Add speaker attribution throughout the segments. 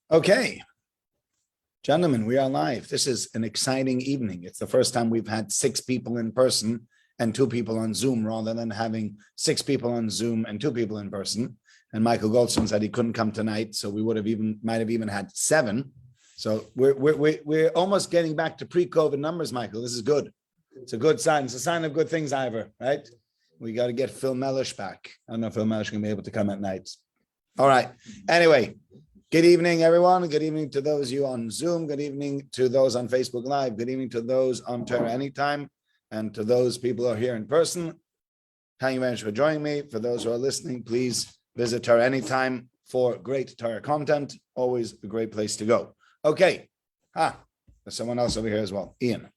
Speaker 1: Okay, gentlemen, we are live. This is an exciting evening. It's the first time we've had 6 people in person and 2 people on Zoom rather than having 6 people on Zoom and 2 people in person. And Michael Goldstein said he couldn't come tonight, so we might have even had 7. So we're almost getting back to pre-COVID numbers, Michael. This is good. It's a good sign. It's a sign of good things, Ivor, right? We got to get Phil Mellish back. I don't know if Phil Mellish can be able to come at night. All right. Anyway. Good evening, everyone. Good evening to those of you on Zoom. Good evening to those on Facebook Live. Good evening to those on Torah Anytime. And to those people who are here in person. Thank you very much for joining me. For those who are listening, please visit Torah Anytime for great Torah content. Always a great place to go. Okay. There's someone else over here as well. Ian.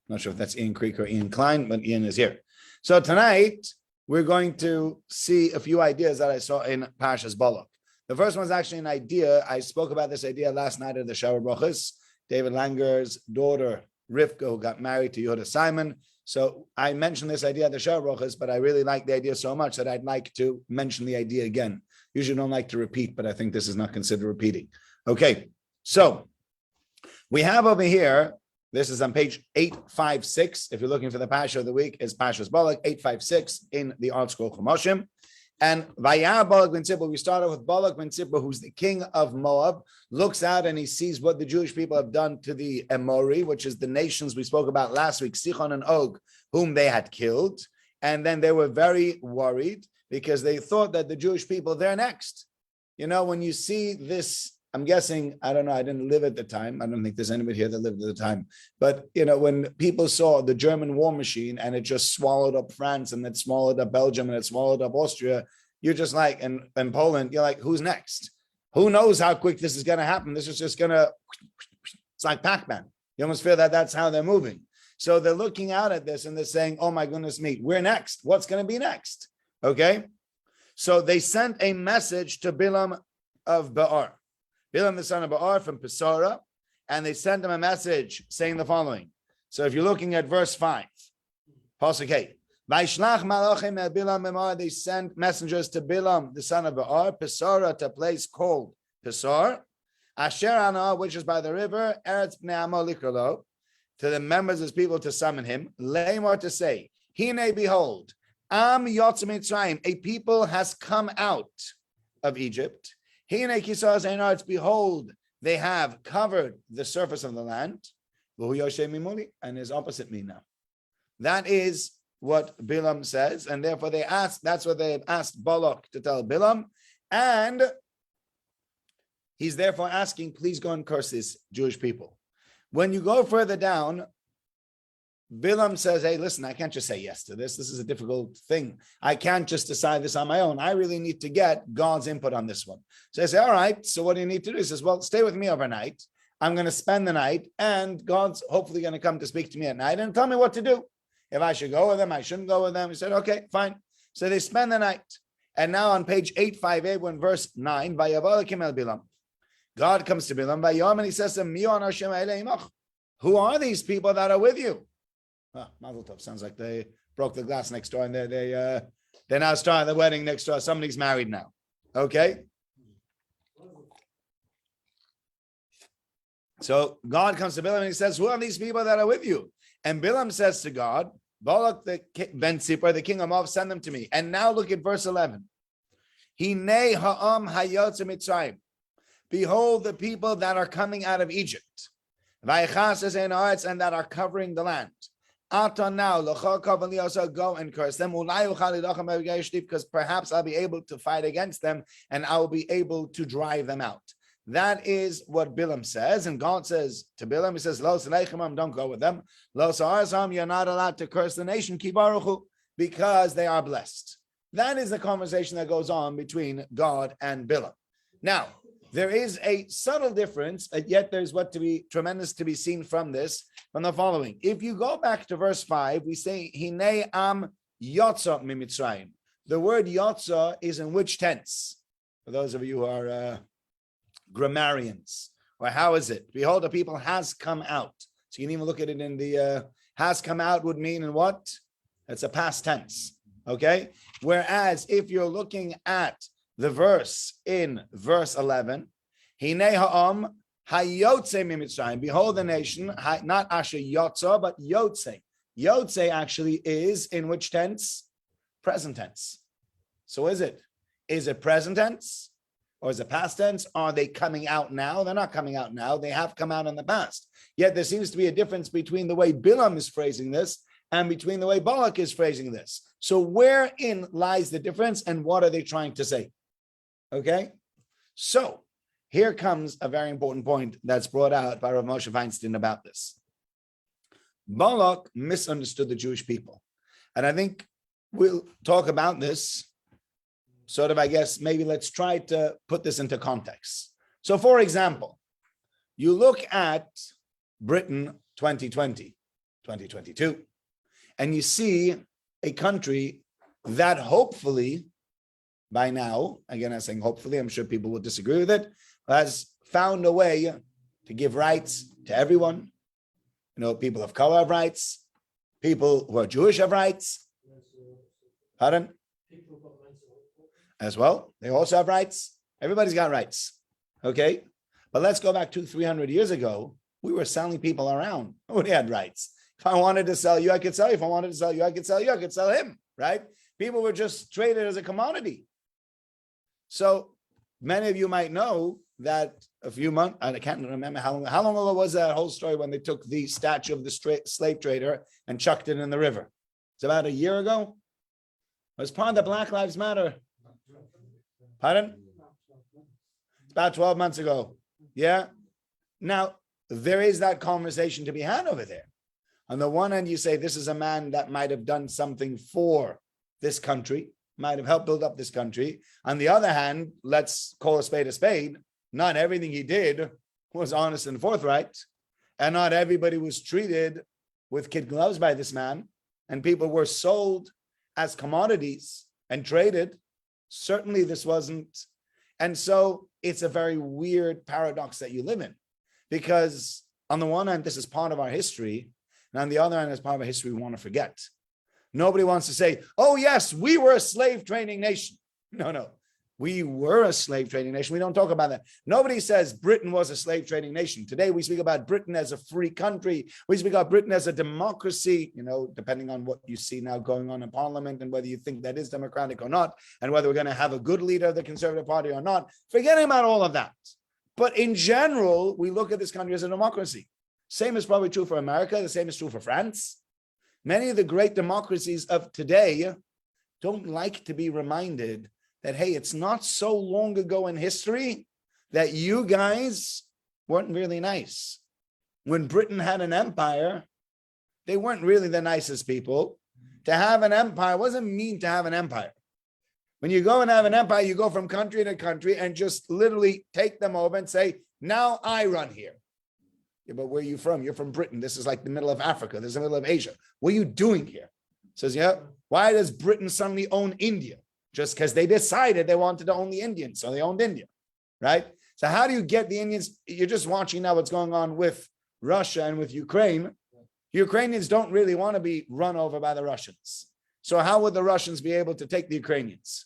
Speaker 1: Not sure if that's Ian Creek or Ian Klein, but Ian is here. So tonight, we're going to see a few ideas that I saw in Parshas Balak. The first one is actually an idea. I spoke about this idea last night at the Shower Brachos. David Langer's daughter, Rivka, who got married to Yehuda Simon. So I mentioned this idea at the Shower Brachos, but I really like the idea so much that I'd like to mention the idea again. Usually don't like to repeat, but I think this is not considered repeating. Okay, so we have over here, this is on page 856. If you're looking for the Pasha of the week, is Parshas Balak, 856 in the Art Scroll Chumash. And Vayar Balak ben Tzipor, we started with Balak ben Tzipor, who's the king of Moab, looks out and he sees what the Jewish people have done to the Emori, which is the nations we spoke about last week, Sichon and Og, whom they had killed. And then they were very worried because they thought that the Jewish people, they're next. You know, when you see this, I'm guessing, I don't know, I didn't live at the time. I don't think there's anybody here that lived at the time. But, you know, when people saw the German war machine and it just swallowed up France and it swallowed up Belgium and it swallowed up Austria, you're just like, and Poland, you're like, who's next? Who knows how quick this is going to happen? This is just going to, it's like Pac-Man. You almost feel that that's how they're moving. So they're looking out at this and they're saying, oh my goodness me, we're next. What's going to be next? Okay. So they sent a message to Bilam of Ba'ar. Bilam, the son of Ba'ar from Pesora, and they sent him a message saying the following. So if you're looking at verse 5, Pasuk 8, Vaishlach malachim el Bilam Memar, they sent messengers to Bilam, the son of Ba'ar, Pesora, to a place called Pesor, Asher Ana, which is by the river, Eretz Bnei Amo Likralo, to the members of his people to summon him, Lamar to say, Hine, behold, Am Yotze Mitzrayim, a people has come out of Egypt. Behold, they have covered the surface of the land, and is opposite me now. That is what Bilam says, and therefore they asked, that's what they asked Balak to tell Bilam, and he's therefore asking, please go and curse these Jewish people. When you go further down, Bilam says, hey, listen, I can't just say yes to this. This is a difficult thing. I can't just decide this on my own. I really need to get God's input on this one. So I say, all right, so what do you need to do? He says, well, stay with me overnight. I'm going to spend the night, and God's hopefully going to come to speak to me at night and tell me what to do. If I should go with them, I shouldn't go with them. He said, okay, fine. So they spend the night. And now on page 858, when verse 9, Bilam, God comes to Bilam, and he says to him, who are these people that are with you? Mazel tov. Sounds like they broke the glass next door and they're now starting the wedding next door. Somebody's married now. Okay. So God comes to Bilam and he says, who are these people that are with you? And Bilam says to God, Balak ben Tzipor, the king of Moab, send them to me. And now look at verse 11. Hinei ha'am hayotze Mitzrayim. Behold the people that are coming out of Egypt. Vaychas ein haaretz, and that are covering the land. Ata now, go and curse them, because perhaps I'll be able to fight against them and I will be able to drive them out. That is what Bilam says, and God says to Bilam, he says, don't go with them. You're not allowed to curse the nation, because they are blessed. That is the conversation that goes on between God and Bilam. Now, there is a subtle difference, yet there's what to be tremendous to be seen from this, from the following. If you go back to verse 5, we say, Hinei am yotza mimitzrayim. The word yotza is in which tense? For those of you who are grammarians, or how is it? Behold, the people has come out. So you can even look at it in the, has come out would mean in what? It's a past tense, okay? Whereas if you're looking at the verse in verse 11, Hine ha'am hayotze mimitzrayim. Behold the nation, not asher yotza, but yotze. Yotze actually is in which tense? Present tense. So is it? Is it present tense or is it past tense? Are they coming out now? They're not coming out now. They have come out in the past. Yet there seems to be a difference between the way Bilam is phrasing this and between the way Balak is phrasing this. So wherein lies the difference and what are they trying to say? Okay? So here comes a very important point that's brought out by Rav Moshe Feinstein about this. Balak misunderstood the Jewish people. And I think we'll talk about this sort of, I guess, maybe let's try to put this into context. So for example, you look at Britain 2020, 2022, and you see a country that hopefully by now, again, I'm saying hopefully, I'm sure people will disagree with it, has found a way to give rights to everyone. You know, people of color have rights. People who are Jewish have rights. Pardon? As well. They also have rights. Everybody's got rights. Okay? But let's go back 200-300 years ago. We were selling people around. Nobody had rights. If I wanted to sell you, I could sell you. If I wanted to sell you, I could sell you. I could sell him. Right? People were just traded as a commodity. So many of you might know that a few months, I can't remember how long ago was that whole story when they took the statue of the slave trader and chucked it in the river. It's about a year ago. It was part of the Black Lives Matter. Pardon? It's about 12 months ago. Yeah. Now, there is that conversation to be had over there. On the one hand, you say this is a man that might have done something for this country, might have helped build up this country. On the other hand, let's call a spade a spade. Not everything he did was honest and forthright, and not everybody was treated with kid gloves by this man, and people were sold as commodities and traded. Certainly this wasn't. And so it's a very weird paradox that you live in, because on the one hand, this is part of our history, and on the other hand, it's part of our history we want to forget. Nobody wants to say, oh, yes, we were a slave trading nation. No. We were a slave trading nation. We don't talk about that. Nobody says Britain was a slave trading nation. Today, we speak about Britain as a free country. We speak about Britain as a democracy, you know, depending on what you see now going on in Parliament and whether you think that is democratic or not, and whether we're going to have a good leader of the Conservative Party or not. Forgetting about all of that. But in general, we look at this country as a democracy. Same is probably true for America. The same is true for France. Many of the great democracies of today don't like to be reminded that, hey, it's not so long ago in history that you guys weren't really nice. When Britain had an empire, they weren't really the nicest people. To have an empire wasn't mean to have an empire. When you go and have an empire, you go from country to country and just literally take them over and say, now I run here. Yeah, but where are you from? You're from Britain. This is like the middle of Africa. This is the middle of Asia. What are you doing here? Says, yeah, why does Britain suddenly own India? Just because they decided they wanted to own the Indians, so they owned India, right? So how do you get the Indians? You're just watching now what's going on with Russia and with Ukraine. Ukrainians don't really want to be run over by the Russians. So how would the Russians be able to take the Ukrainians?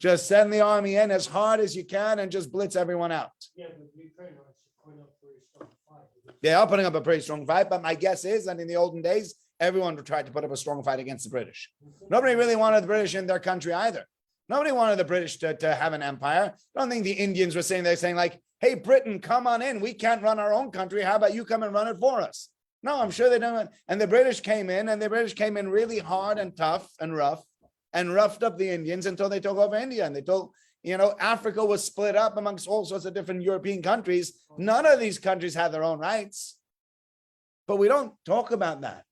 Speaker 1: Just send the army in as hard as you can and just blitz everyone out. Yeah, but Ukraine are putting up a pretty strong fight. They are putting up a pretty strong fight, but my guess is that in the olden days, everyone tried to put up a strong fight against the British. Nobody really wanted the British in their country either. Nobody wanted the British to have an empire. I don't think the Indians were saying, they're saying like, hey, Britain, come on in. We can't run our own country. How about you come and run it for us? No, I'm sure they don't. And the British came in, and the British came in really hard and tough and rough and roughed up the Indians until they took over India. And they told, you know, Africa was split up amongst all sorts of different European countries. None of these countries had their own rights. But we don't talk about that.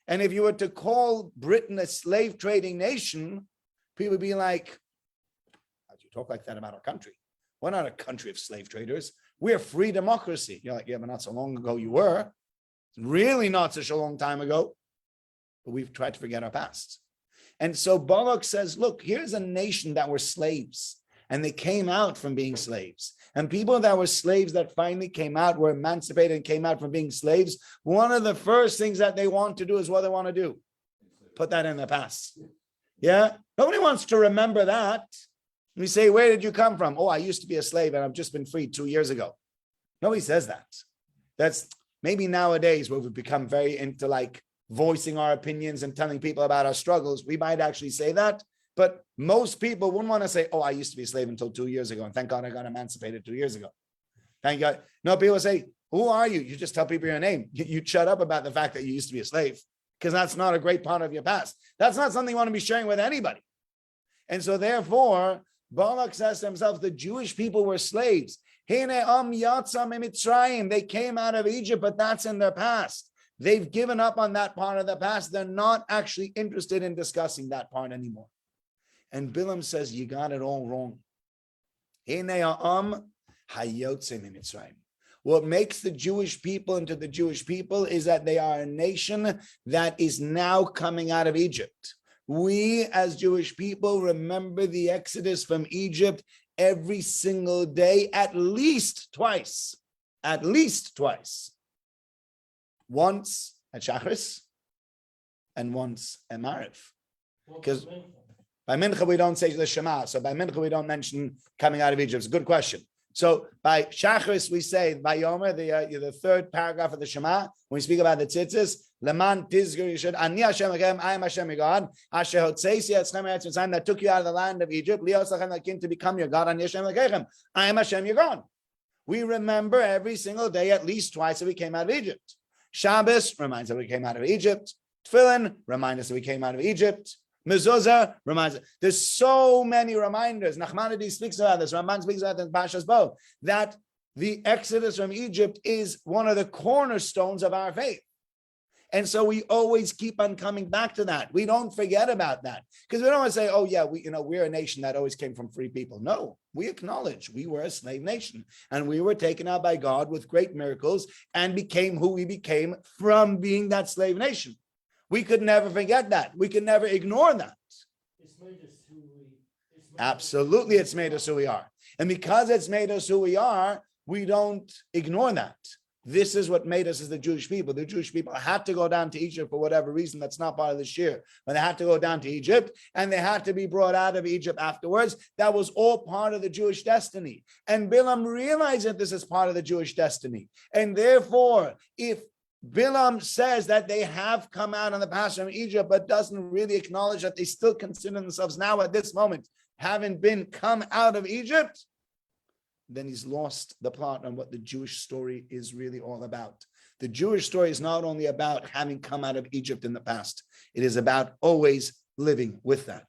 Speaker 1: And if you were to call Britain a slave trading nation, people would be like, how'd you talk like that about our country? We're not a country of slave traders. We're a free democracy. You're like, yeah, but not so long ago you were. Really not such a long time ago. But we've tried to forget our past. And so Balak says, look, here's a nation that were slaves. And they came out from being slaves. And people that were slaves that finally came out, were emancipated and came out from being slaves, one of the first things that they want to do is what they want to do. Put that in the past. Yeah? Nobody wants to remember that. We say, where did you come from? Oh, I used to be a slave and I've just been freed 2 years ago. Nobody says that. That's maybe nowadays where we've become very into like voicing our opinions and telling people about our struggles. We might actually say that, but most people wouldn't want to say, oh, I used to be a slave until 2 years ago. And thank God I got emancipated 2 years ago. Thank God. No, people say, who are you? You just tell people your name. You shut up about the fact that you used to be a slave because that's not a great part of your past. That's not something you want to be sharing with anybody. And so therefore, Balak says to himself, the Jewish people were slaves. They came out of Egypt, but that's in their past. They've given up on that part of the past. They're not actually interested in discussing that part anymore. And Bilam says, you got it all wrong. What makes the Jewish people into the Jewish people is that they are a nation that is now coming out of Egypt. We as Jewish people remember the Exodus from Egypt every single day, at least twice. Once at Shachris and once at Mariv. Because by Mincha we don't say the Shema, so by Mincha we don't mention coming out of Egypt. It's a good question. So by Shachris we say, by Yomer, the third paragraph of the Shema, when we speak about the tzitzis, Leman tizgur yishad, Ani Hashem Elokeichem, I am Hashem your God, Asher hotzeisi etzchem eretz Mitzrayim, that took you out of the land of Egypt, Lios lachem lakim, to become your God, Ani Hashem Elokeichem, I am Hashem your God. We remember every single day, at least twice, that we came out of Egypt. Shabbos reminds us that we came out of Egypt. Tefillin reminds us that we came out of Egypt. Mezuzah reminds us. There's so many reminders. Nachmanides speaks about this. Ramban speaks about this in Parshas Bo, that the Exodus from Egypt is one of the cornerstones of our faith. And so we always keep on coming back to that. We don't forget about that because we don't want to say, oh yeah, we're a nation that always came from free people. No, we acknowledge we were a slave nation and we were taken out by God with great miracles and became who we became from being that slave nation. We could never forget that. We could never ignore that.
Speaker 2: It's made us who
Speaker 1: Absolutely, it's made us who we are. And because it's made us who we are, we don't ignore that. This is what made us as the Jewish people. The Jewish people had to go down to Egypt for whatever reason. That's not part of this year. But they had to go down to Egypt and they had to be brought out of Egypt afterwards. That was all part of the Jewish destiny. And Bilam realized that this is part of the Jewish destiny. And therefore, if Bilam says that they have come out in the past from Egypt, but doesn't really acknowledge that they still consider themselves now at this moment, having been come out of Egypt, then he's lost the plot on what the Jewish story is really all about. The Jewish story is not only about having come out of Egypt in the past, it is about always living with that.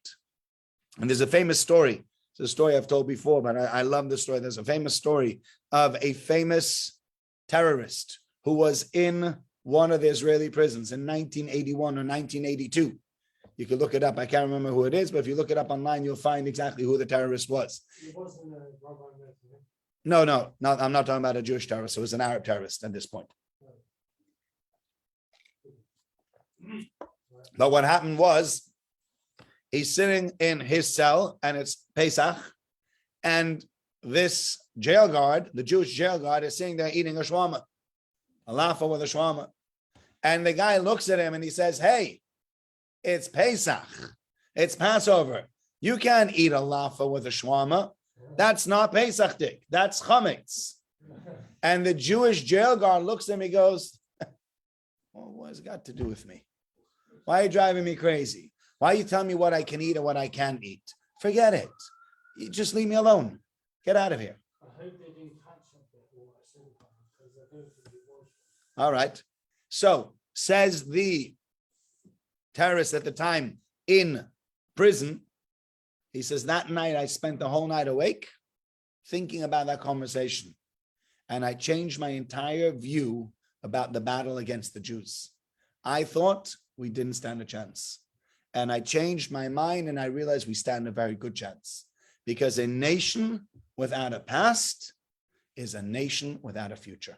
Speaker 1: And there's a famous story. It's a story I've told before, but I love the story. There's a famous story of a famous terrorist who was in one of the Israeli prisons in 1981 or 1982. You can look it up. I can't remember who it is, but if you look it up online, you'll find exactly who the terrorist was.
Speaker 2: It wasn't a Rabbi Mezrich.
Speaker 1: No, I'm not talking about a Jewish terrorist. It was an Arab terrorist at this point. But what happened was, he's sitting in his cell, and it's Pesach, and this jail guard, the Jewish jail guard, is sitting there eating a shawarma, a laffa with a shawarma. And the guy looks at him and he says, hey, it's Pesach. It's Passover. You can't eat a laffa with a shawarma. That's not Pesach dik. That's chametz. And the Jewish jail guard looks at him. He goes, well, what has it got to do with me? Why are you driving me crazy? Why are you telling me what I can eat and what I can't eat? Forget it. You just leave me alone. Get out of here.
Speaker 2: I hope they didn't catch something or something because I don't think it was.
Speaker 1: All right. So says the terrorist at the time in prison, he says, that night I spent the whole night awake thinking about that conversation. And I changed my entire view about the battle against the Jews. I thought we didn't stand a chance. And I changed my mind and I realized we stand a very good chance. Because a nation without a past is a nation without a future.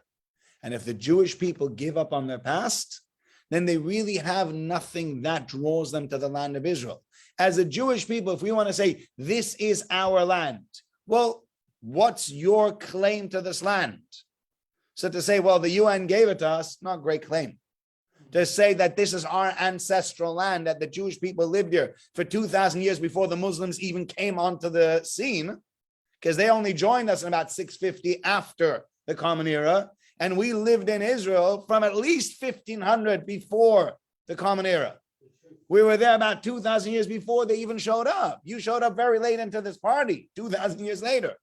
Speaker 1: And if the Jewish people give up on their past, then they really have nothing that draws them to the land of Israel. As a Jewish people, if we want to say, this is our land, well, what's your claim to this land? So to say, well, the UN gave it to us, not a great claim. to say that this is our ancestral land, that the Jewish people lived here for 2,000 years before the Muslims even came onto the scene, because they only joined us in about 650 after the Common Era, and we lived in Israel from at least 1500 before the Common Era. We were there about 2,000 years before they even showed up. You showed up very late into this party, 2,000 years later.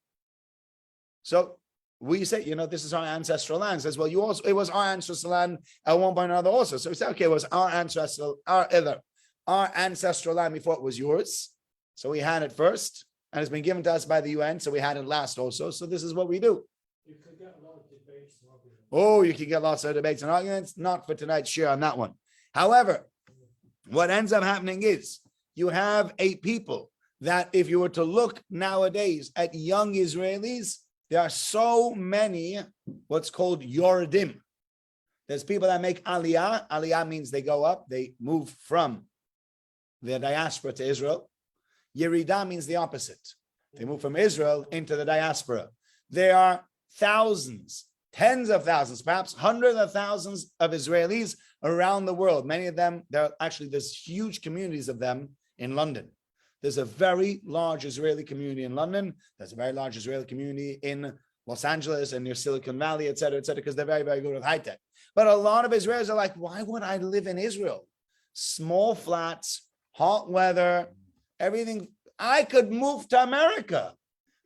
Speaker 1: So we say, this is our ancestral land. Says, well, it was our ancestral land at one point or another also. So we say, okay, it was our ancestral land before it was yours. So we had it first, and it's been given to us by the UN. So we had it last also. So this is what we do.
Speaker 2: You could get a lot of debates and arguments.
Speaker 1: Oh, you can get lots of debates and arguments. Not for tonight's share on that one. However, what ends up happening is you have a people that if you were to look nowadays at young Israelis, there are so many what's called Yordim. There's people that make Aliyah. Aliyah means they go up, they move from the diaspora to Israel. Yerida means the opposite. They move from Israel into the diaspora. There are thousands, tens of thousands, perhaps hundreds of thousands of Israelis around the world. Many of them, there's huge communities of them in London. There's a very large Israeli community in London. There's a very large Israeli community in Los Angeles and near Silicon Valley, et cetera, because they're very, very good with high tech. But a lot of Israelis are like, why would I live in Israel? Small flats, hot weather, everything. I could move to America.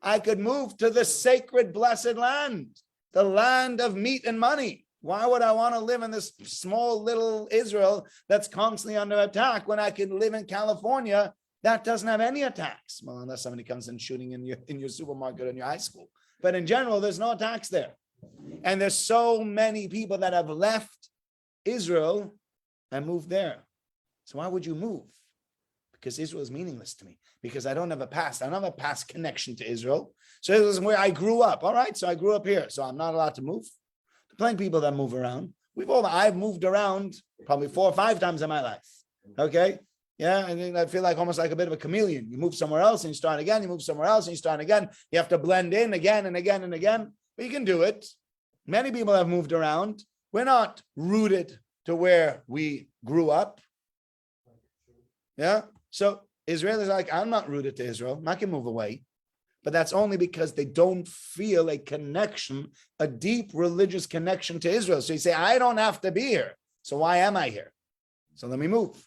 Speaker 1: I could move to the sacred, blessed land, the land of meat and money. Why would I want to live in this small little Israel that's constantly under attack when I could live in California that doesn't have any attacks? Well, unless somebody comes in shooting in your supermarket or in your high school. But in general, there's no attacks there. And there's so many people that have left Israel and moved there. So why would you move? Because Israel is meaningless to me. Because I don't have a past. I don't have a past connection to Israel. So this is where I grew up. All right, so I grew up here. So I'm not allowed to move. There's plenty of people that move around. I've moved around probably 4 or 5 times in my life. Okay? Yeah, and I feel like almost like a bit of a chameleon. You move somewhere else and you start again. You move somewhere else and you start again. You have to blend in again and again and again. But you can do it. Many people have moved around. We're not rooted to where we grew up. Yeah. So Israelis are like, I'm not rooted to Israel. I can move away. But that's only because they don't feel a connection, a deep religious connection to Israel. So you say, I don't have to be here. So why am I here? So let me move.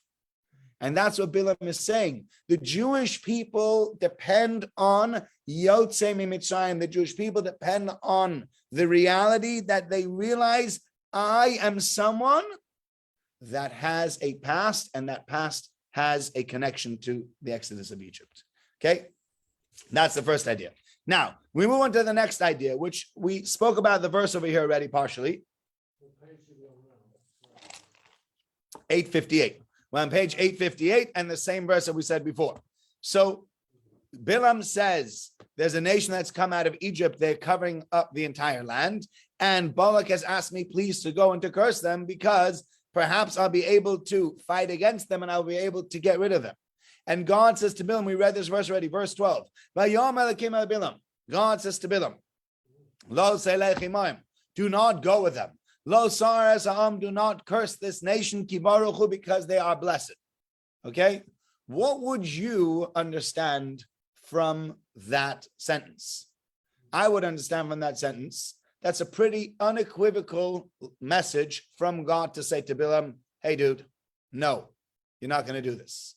Speaker 1: And that's what Bilam is saying. The Jewish people depend on Yotzei Mitzrayim. The Jewish people depend on the reality that they realize I am someone that has a past, and that past has a connection to the Exodus of Egypt. Okay? That's the first idea. Now, we move on to the next idea, which we spoke about the verse over here already partially. 858. We're on page 858 and the same verse that we said before. So Bilam says there's a nation that's come out of Egypt. They're covering up the entire land. And Balak has asked me, please, to go and to curse them because perhaps I'll be able to fight against them and I'll be able to get rid of them. And God says to Bilam, we read this verse already, verse 12. God says to Bilam, Lo selech, do not go with them. Lo saras ha'am, do not curse this nation, ki baruchu, because they are blessed. Okay? What would you understand from that sentence? I would understand from that sentence, that's a pretty unequivocal message from God to say to Bilam, hey dude, no, you're not going to do this.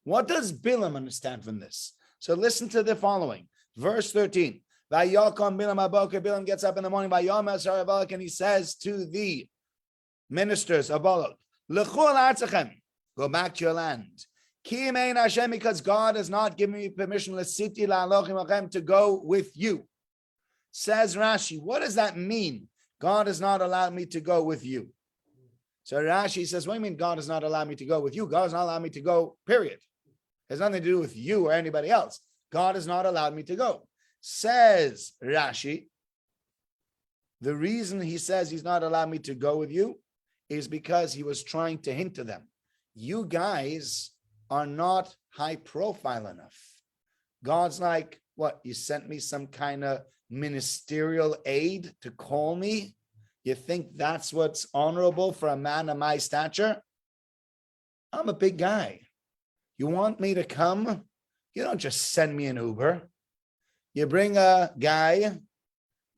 Speaker 1: What does Bilam understand from this? So listen to the following. Verse 13. Bilam gets up in the morning and he says to the ministers of Balak, go back to your land. Because God has not given me permission to go with you. Says Rashi, what does that mean? God has not allowed me to go with you. So Rashi says, what do you mean God has not allowed me to go with you? God has not allowed me to go, period. It has nothing to do with you or anybody else. God has not allowed me to go. Says Rashi, the reason he says he's not allowed me to go with you is because he was trying to hint to them, you guys are not high profile enough. God's like, what, you sent me some kind of ministerial aid to call me? You think that's what's honorable for a man of my stature? I'm a big guy. You want me to come? You don't just send me an Uber. You bring a guy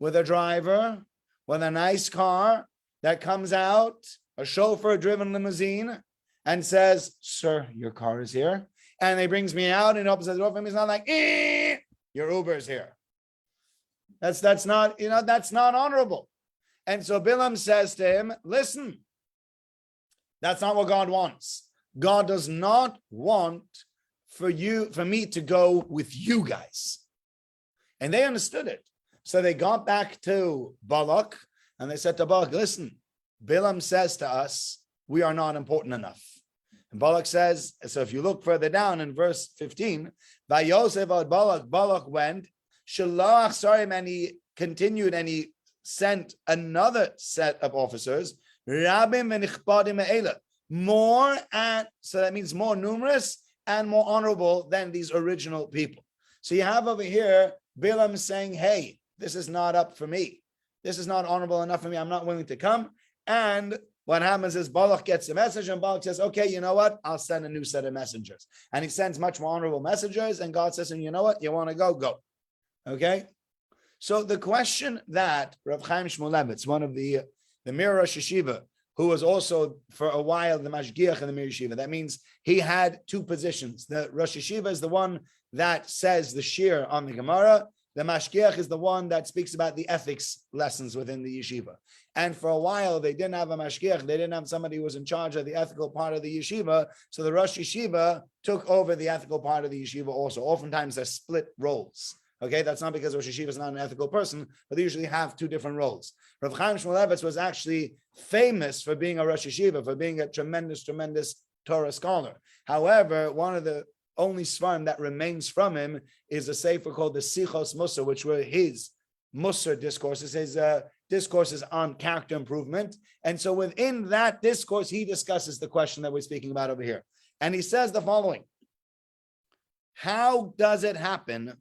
Speaker 1: with a driver, with a nice car that comes out, a chauffeur-driven limousine, and says, sir, your car is here. And he brings me out and opens the door for me. It's not like, your Uber's here. That's not, that's not honorable. And so Bilam says to him, listen, that's not what God wants. God does not want for me to go with you guys. And they understood it. So they got back to Balak and they said to Balak, listen, Bilam says to us, we are not important enough. And Balak says, so if you look further down in verse 15, Balak went, Shalach Sarim, and he continued and he sent another set of officers, Rabim and Ichbadim Eila, more, and so that means more numerous and more honorable than these original people. So you have over here Bilam saying, hey, this is not up for me. This is not honorable enough for me. I'm not willing to come. And what happens is Balak gets a message and Balak says, okay, you know what? I'll send a new set of messengers. And he sends much more honorable messengers. And God says, and you know what? You want to go? Go. Okay. So the question that Rav Chaim Shmulevitz, one of the Mir Rosh Yeshiva, who was also for a while the Mashgiach in the Mir Yeshiva, that means he had two positions. The Rosh Yeshiva is the one that says the shir on the Gemara. The Mashgiach is the one that speaks about the ethics lessons within the yeshiva. And for a while, they didn't have a Mashgiach. They didn't have somebody who was in charge of the ethical part of the yeshiva. So the Rosh Yeshiva took over the ethical part of the yeshiva also. Oftentimes, they're split roles. Okay, that's not because Rosh Yeshiva is not an ethical person, but they usually have two different roles. Rav Chaim Shmulevitz was actually famous for being a Rosh Yeshiva, for being a tremendous Torah scholar. However, one of the only svarim that remains from him is a sefer called the Sichos Musar, which were his Musar discourses, his discourses on character improvement. And so within that discourse, he discusses the question that we're speaking about over here. And he says the following: how does it happen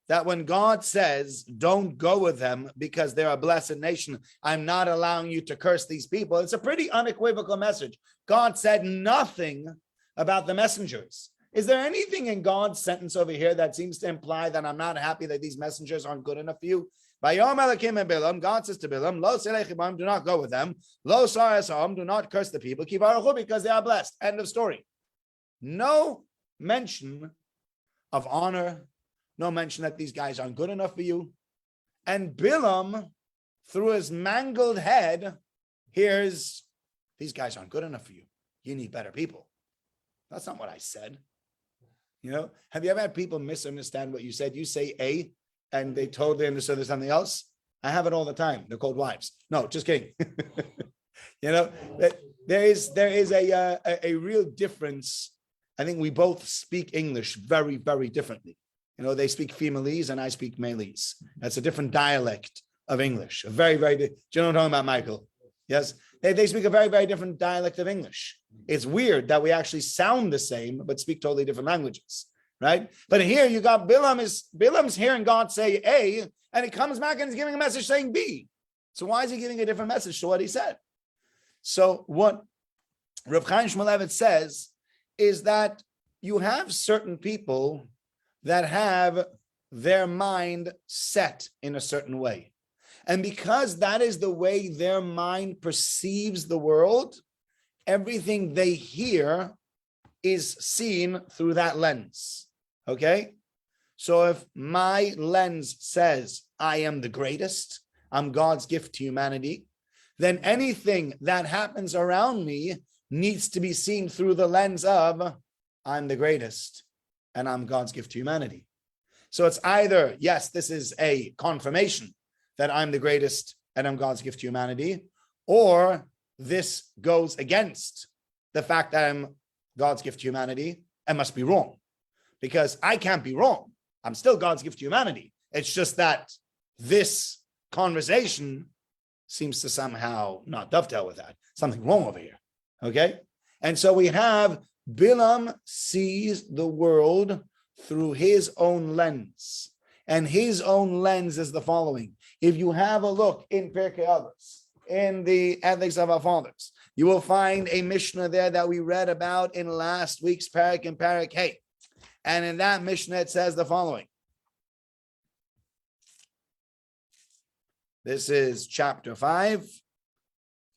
Speaker 1: that when God says, don't go with them because they're a blessed nation, I'm not allowing you to curse these people? It's a pretty unequivocal message. God said nothing about the messengers. Is there anything in God's sentence over here that seems to imply that I'm not happy that these messengers aren't good enough for you? God says to Bilam, Lo selechibam, do not go with them. Lo sarasam, do not curse the people. Because they are blessed. End of story. No mention of honor, no mention that these guys aren't good enough for you. And Bilam, through his mangled head, hears, these guys aren't good enough for you. You need better people. That's not what I said. Have you ever had people misunderstand what you said? You say A, and they totally understood there's something else. I have it all the time. They're called wives. No, just kidding. There is a real difference. I think we both speak English very, very differently. They speak femalese and I speak malese. That's a different dialect of English. Very, very. Do you know what I'm talking about, Michael? Yes. They speak a very, very different dialect of English. It's weird that we actually sound the same, but speak totally different languages, right? But here you got Bilam's hearing God say A, and he comes back and he's giving a message saying B. So why is he giving a different message to what he said? So what Rav Chaim Shmulevitz says is that you have certain people that have their mind set in a certain way. And because that is the way their mind perceives the world, everything they hear is seen through that lens. Okay? So if my lens says I am the greatest, I'm God's gift to humanity, then anything that happens around me needs to be seen through the lens of I'm the greatest and I'm God's gift to humanity. So it's either, yes, this is a confirmation that I'm the greatest and I'm God's gift to humanity, or this goes against the fact that I'm God's gift to humanity and must be wrong, because I can't be wrong. I'm still God's gift to humanity. It's just that this conversation seems to somehow not dovetail with that. Something wrong over here. Okay. And so we have Bilam sees the world through his own lens. And his own lens is the following. If you have a look in Pirkei Avos, in the Ethics of Our Fathers. You will find a Mishnah there that we read about in last week's parak in Parak Hey. And in that Mishnah, it says the following. This is chapter 5,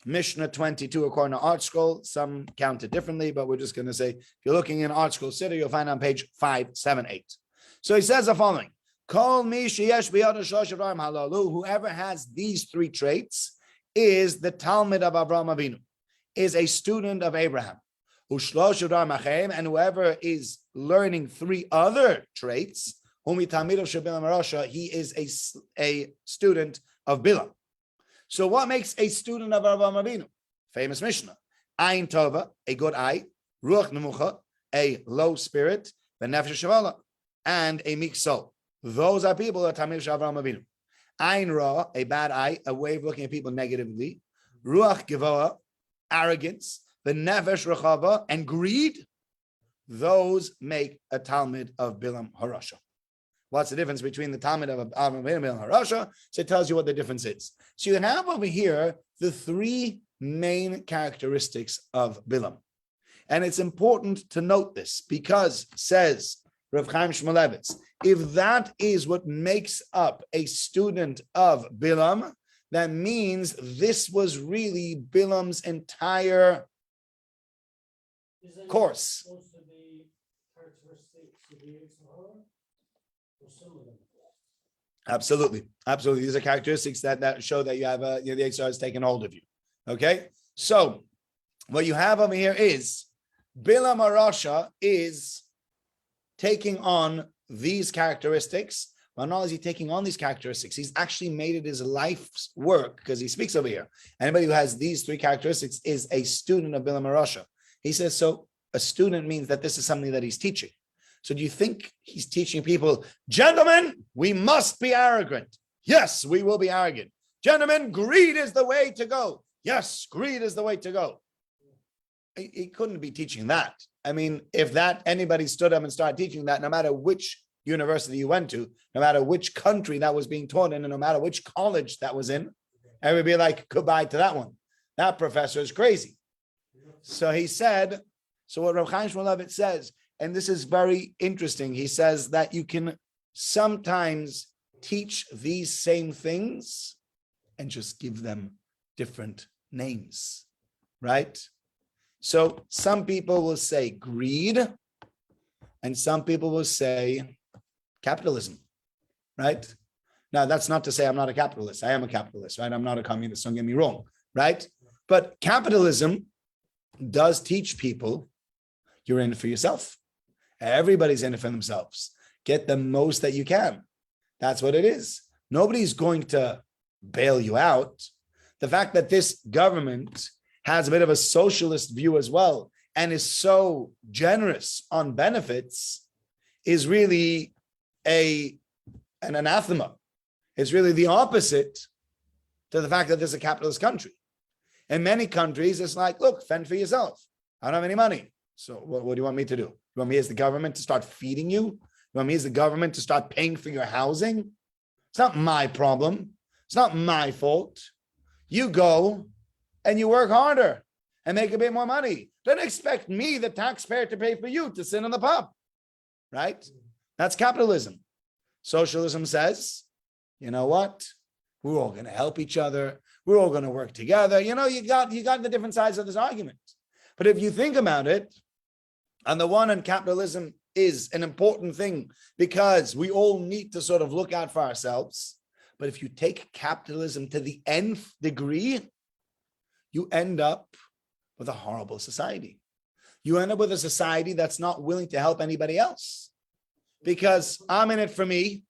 Speaker 1: Mishnah 22, according to Art Scroll. Some count it differently, but we're just going to say, if you're looking in Art Scroll City, you'll find on page 578. So he says the following. Kol mi sheyesh biyado shlosh Avraham halalu, whoever has these three traits is the Talmud of Avraham Avinu, is a student of Abraham. Ushlosh Avraham achem, and whoever is learning three other traits, humi talmid of Bilam Arosha, he is a student of Bilam. So what makes a student of Avraham Avinu? Famous Mishnah. Ayin tova, a good eye. Ruach nemucha, a low spirit. V'nefesh shavala, and a meek soul. Those are people that are Talmid of Avraham Avinu. Ayin ra, a bad eye, a way of looking at people negatively. Ruach gevoa, arrogance. V'nefesh rechava, and greed. Those make a Talmid of Bilam Harasha. What's the difference between the Talmud of Avraham Avinu and Harasha? So it tells you what the difference is. So you have over here the three main characteristics of Bilam. And it's important to note this because, says Rav Chaim Shmulevitz, if that is what makes up a student of Bilam, that means this was really Bilam's entire course.
Speaker 2: Supposed to be characteristics of the Yitzhak, or some of them?
Speaker 1: Absolutely. Absolutely. These are characteristics that show that you have the Yetzer Hara has taken hold of you. Okay. So what you have over here is Bilam Harasha is taking on these characteristics. But not only is he taking on these characteristics, he's actually made it his life's work because he speaks over here. Anybody who has these three characteristics is a student of Bilam Harasha. He says, so a student means that this is something that he's teaching. So do you think he's teaching people, gentlemen, we must be arrogant? Yes, we will be arrogant. Gentlemen, greed is the way to go. Yes, greed is the way to go. He couldn't be teaching that. I mean, if that anybody stood up and started teaching that, no matter which university you went to, no matter which country that was being taught in, and no matter which college that was in, everybody would be like, goodbye to that one. That professor is crazy. So he said, so what Rav Chaim Shmulevitz says, and this is very interesting, he says that you can sometimes teach these same things and just give them different names, right? So some people will say greed, and some people will say capitalism, right? Now, that's not to say I'm not a capitalist. I am a capitalist, right? I'm not a communist, don't get me wrong, right? But capitalism does teach people you're in it for yourself. Everybody's in it for themselves. Get the most that you can. That's what it is. Nobody's going to bail you out. The fact that this government has a bit of a socialist view as well and is so generous on benefits is really an anathema. It's really the opposite to the fact that this is a capitalist country. In many countries, it's like, look, fend for yourself. I don't have any money. So what do you want me to do? You want me as the government to start feeding you? You want me as the government to start paying for your housing? It's not my problem. It's not my fault. You go and you work harder and make a bit more money. Don't expect me, the taxpayer, to pay for you to sit in the pub, right? That's capitalism. Socialism says, you know what? We're all going to help each other. We're all going to work together. You know, you got the different sides of this argument. But if you think about it, on the one hand, capitalism is an important thing because we all need to sort of look out for ourselves. But if you take capitalism to the nth degree, you end up with a horrible society. You end up with a society that's not willing to help anybody else because I'm in it for me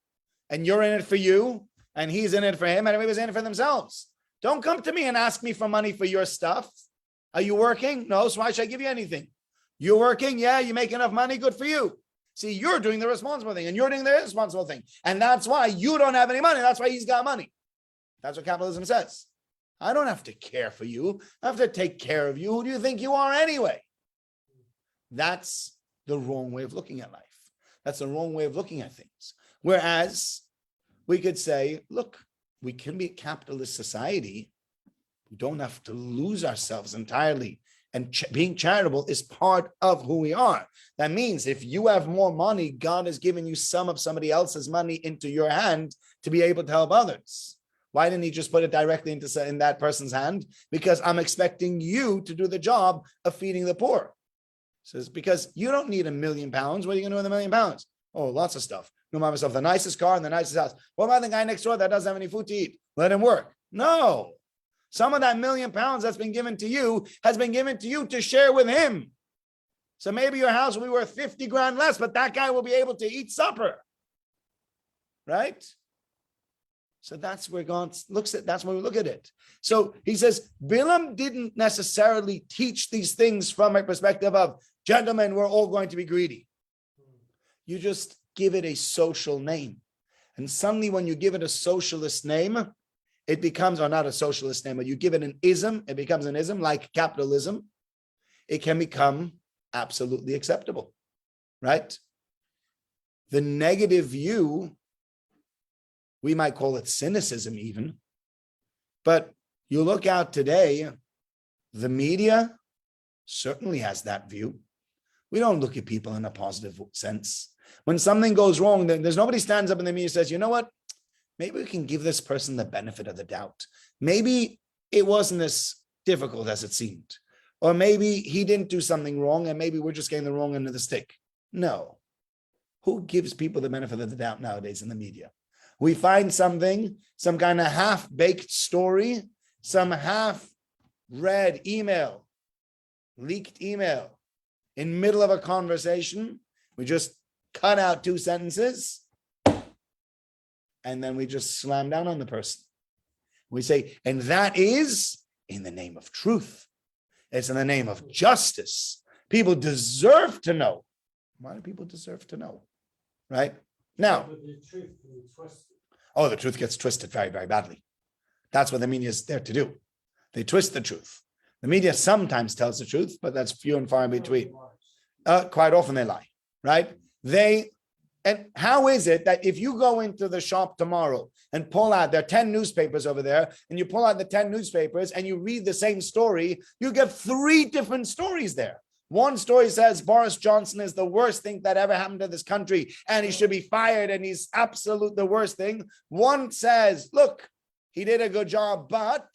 Speaker 1: and you're in it for you and he's in it for him and everybody's in it for themselves. Don't come to me and ask me for money for your stuff. Are you working? No, so why should I give you anything? You're working? Yeah, you make enough money, good for you. See, you're doing the responsible thing and you're doing the irresponsible thing. And that's why you don't have any money. That's why he's got money. That's what capitalism says. I don't have to care for you. I have to take care of you. Who do you think you are anyway? That's the wrong way of looking at life. That's the wrong way of looking at things. Whereas we could say, look, we can be a capitalist society, We don't have to lose ourselves entirely. And being charitable is part of who we are. That means if you have more money, God has given you some of somebody else's money into your hand to be able to help others. Why didn't he just put it directly in that person's hand? Because I'm expecting you to do the job of feeding the poor. Says, because you don't need £1 million. What are you going to do with £1 million? Oh, lots of stuff. You buy myself the nicest car and the nicest house. What about the guy next door that doesn't have any food to eat? Let him work. No. Some of that £1 million that's been given to you has been given to you to share with him. So maybe your house will be worth 50 grand less, but that guy will be able to eat supper. Right? So that's where God looks at, that's where we look at it. So he says, Bilam didn't necessarily teach these things from a perspective of, gentlemen, we're all going to be greedy. You just give it a social name. And suddenly when you give it a socialist name, it becomes, or not a socialist name, but you give it an ism, it becomes an ism like capitalism. It can become absolutely acceptable, right? The negative view, we might call it cynicism even, but you look out today, the media certainly has that view. We don't look at people in a positive sense. When something goes wrong, there's nobody stands up in the media and says, you know what? Maybe we can give this person the benefit of the doubt. Maybe it wasn't as difficult as it seemed. Or maybe he didn't do something wrong and maybe we're just getting the wrong end of the stick. No. Who gives people the benefit of the doubt nowadays in the media? We find something, some kind of half-baked story, some half-read email, leaked email, in middle of a conversation. We just cut out 2 sentences and then we just slam down on the person. We say, and that is in the name of truth. It's in the name of justice. People deserve to know. Why do people deserve to know? Right? Now, the truth gets twisted very, very badly. That's what the media is there to do. They twist the truth. The media sometimes tells the truth, but that's few and far in between. Quite often they lie, right? And how is it that if you go into the shop tomorrow and pull out, there are 10 newspapers over there, and you pull out the 10 newspapers and you read the same story, you get 3 different stories there. One story says Boris Johnson is the worst thing that ever happened to this country and he should be fired and he's absolute the worst thing. One says, look, he did a good job, but,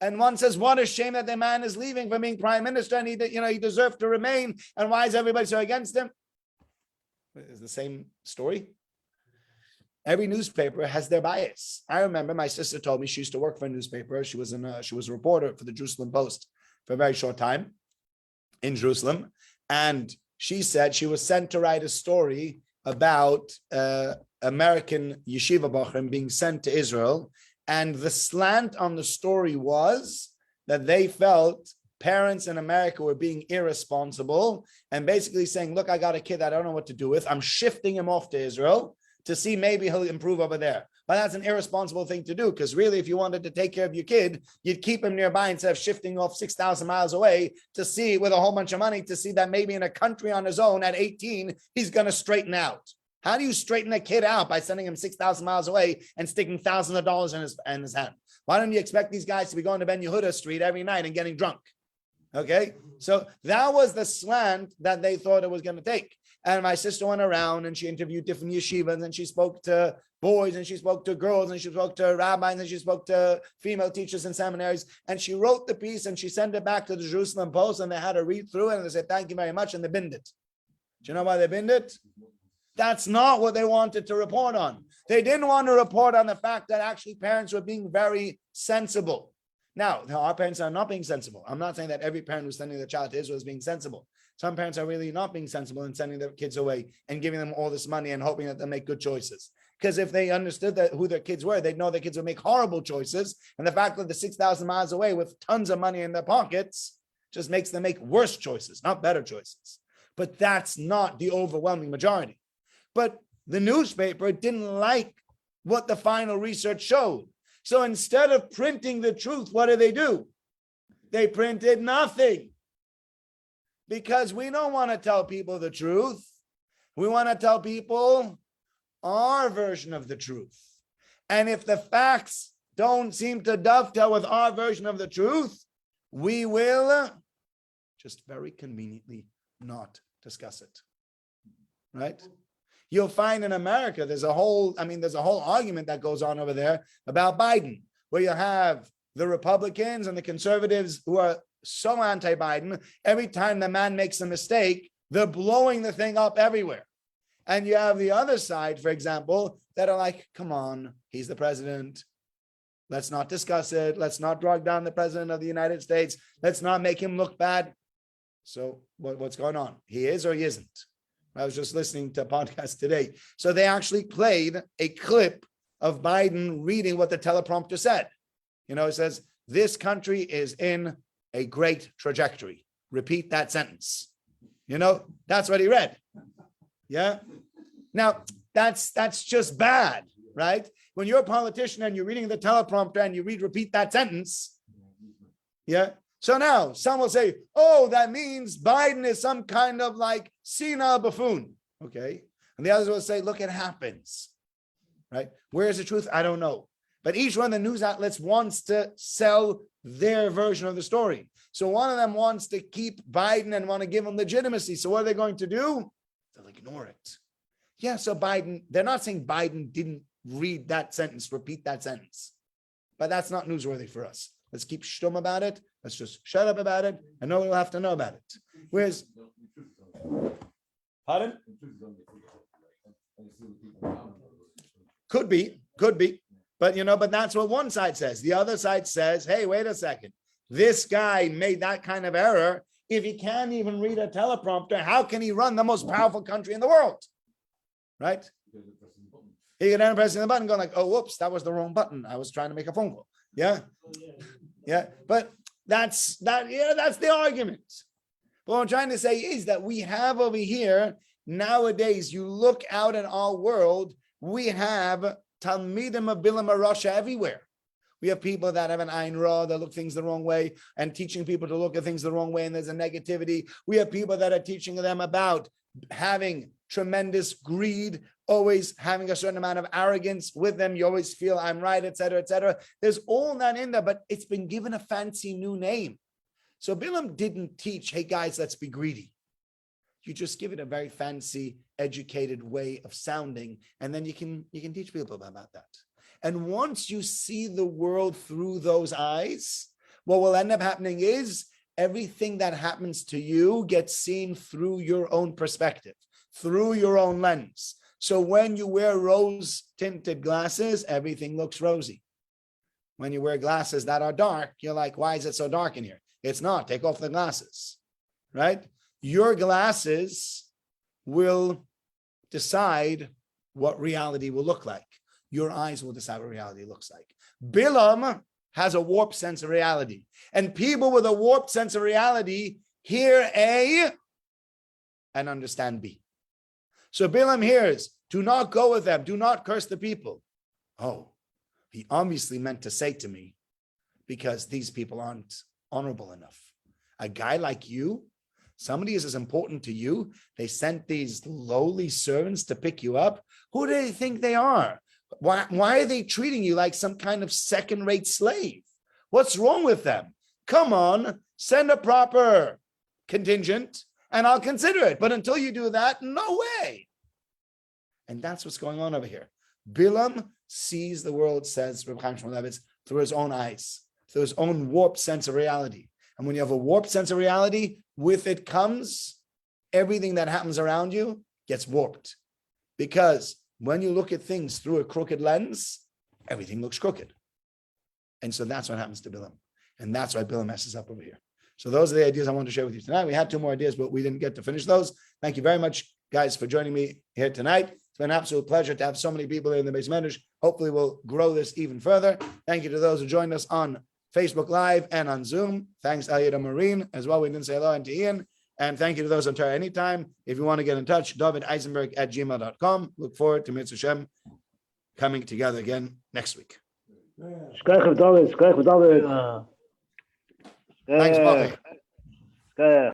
Speaker 1: and one says, what a shame that the man is leaving for being prime minister and he deserved to remain. And why is everybody so against him? It's the same story. Every newspaper has their bias. I remember my sister told me she used to work for a newspaper. She was a reporter for the Jerusalem Post for a very short time in Jerusalem. And she said she was sent to write a story about American yeshiva bochum being sent to Israel. And the slant on the story was that they felt parents in America were being irresponsible and basically saying, look, I got a kid that I don't know what to do with. I'm shifting him off to Israel to see maybe he'll improve over there. But that's an irresponsible thing to do, because really, if you wanted to take care of your kid, you'd keep him nearby instead of shifting off 6,000 miles away to see, with a whole bunch of money, to see that maybe in a country on his own at 18, he's going to straighten out. How do you straighten a kid out? By sending him 6,000 miles away and sticking thousands of dollars in his hand. Why don't you expect these guys to be going to Ben Yehuda Street every night and getting drunk? Okay, so that was the slant that they thought it was going to take. And my sister went around and she interviewed different yeshivas and she spoke to boys and she spoke to girls and she spoke to rabbis and she spoke to female teachers in seminaries. And she wrote the piece and she sent it back to the Jerusalem Post and they had to read through it and they said, thank you very much. And they binned it. Do you know why they binned it? That's not what they wanted to report on. They didn't want to report on the fact that actually parents were being very sensible. Now, our parents are not being sensible. I'm not saying that every parent who's sending their child to Israel is being sensible. Some parents are really not being sensible and sending their kids away and giving them all this money and hoping that they'll make good choices. Because if they understood that who their kids were, they'd know their kids would make horrible choices. And the fact that they're 6,000 miles away with tons of money in their pockets just makes them make worse choices, not better choices. But that's not the overwhelming majority. But the newspaper didn't like what the final research showed. So instead of printing the truth, what do? They printed nothing. Because we don't want to tell people the truth. We want to tell people our version of the truth. And if the facts don't seem to dovetail with our version of the truth, we will just very conveniently not discuss it. Right? You'll find in America, there's a whole argument that goes on over there about Biden, where you have the Republicans and the conservatives who are so anti-Biden. Every time the man makes a mistake, they're blowing the thing up everywhere. And you have the other side, for example, that are like, come on, he's the president. Let's not discuss it. Let's not drag down the president of the United States. Let's not make him look bad. So what's going on? He is or he isn't? I was just listening to a podcast today. So they actually played a clip of Biden reading what the teleprompter said. It says, this country is in a great trajectory. Repeat that sentence. That's what he read. Yeah. Now, that's just bad, right? When you're a politician and you're reading the teleprompter and you repeat that sentence. Yeah. So now some will say, oh, that means Biden is some kind of like senile buffoon. Okay. And the others will say, look, it happens. Right. Where's the truth? I don't know. But each one of the news outlets wants to sell their version of the story. So one of them wants to keep Biden and want to give him legitimacy. So what are they going to do? They'll ignore it. Yeah. So Biden, they're not saying Biden didn't read that sentence, repeat that sentence. But that's not newsworthy for us. Let's keep stum about it. Let's just shut up about it, and no one will have to know about it. Whereas, pardon? Could be. But that's what one side says. The other side says, hey, wait a second. This guy made that kind of error. If he can't even read a teleprompter, how can he run the most powerful country in the world? Right? He could end up pressing the button, going like, oh, whoops, that was the wrong button. I was trying to make a phone call. Yeah. Yeah. But that's the argument. But what I'm trying to say is that we have over here, nowadays, you look out at our world, we have Talmidim of Bilam Arasha everywhere. We have people that have an Ayn Ra, that look things the wrong way and teaching people to look at things the wrong way, and there's a negativity. We have people that are teaching them about having tremendous greed, always having a certain amount of arrogance with them. You always feel I'm right, etc., etc. There's all that in there, but it's been given a fancy new name. So Bilam didn't teach, hey guys, let's be greedy. You just give it a very fancy, educated way of sounding, and then you can teach people about that. And once you see the world through those eyes, what will end up happening is everything that happens to you gets seen through your own perspective, through your own lens. So when you wear rose-tinted glasses, everything looks rosy. When you wear glasses that are dark, you're like, why is it so dark in here? It's not. Take off the glasses, right? Your glasses will decide what reality will look like. Your eyes will decide what reality looks like. Bilam has a warped sense of reality. And people with a warped sense of reality hear A and understand B. So Bilam hears, do not go with them. Do not curse the people. Oh, he obviously meant to say to me, because these people aren't honorable enough. A guy like you, somebody is as important to you. They sent these lowly servants to pick you up. Who do they think they are? Why are they treating you like some kind of second-rate slave? What's wrong with them? Come on, send a proper contingent and I'll consider it. But until you do that, no way. And that's what's going on over here. Bilam sees the world, says Reb Chaim Shmulevitz, through his own eyes, through his own warped sense of reality. And when you have a warped sense of reality, with it comes everything that happens around you gets warped. Because when you look at things through a crooked lens, everything looks crooked. And so that's what happens to Bilam. And that's why Bilam messes up over here. So those are the ideas I wanted to share with you tonight. We had 2 more ideas, but we didn't get to finish those. Thank you very much, guys, for joining me here tonight. It's been an absolute pleasure to have so many people here in the Beis Medrash. Hopefully we'll grow this even further. Thank you to those who joined us on Facebook Live and on Zoom. Thanks, Elliot Marine, as well. We didn't say hello, and to Ian. And thank you to those on Torah Anytime. If you want to get in touch, davideisenberg@gmail.com. Look forward to Mitzvah Shem coming together again next week.
Speaker 3: David.
Speaker 1: Thanks, Bobby.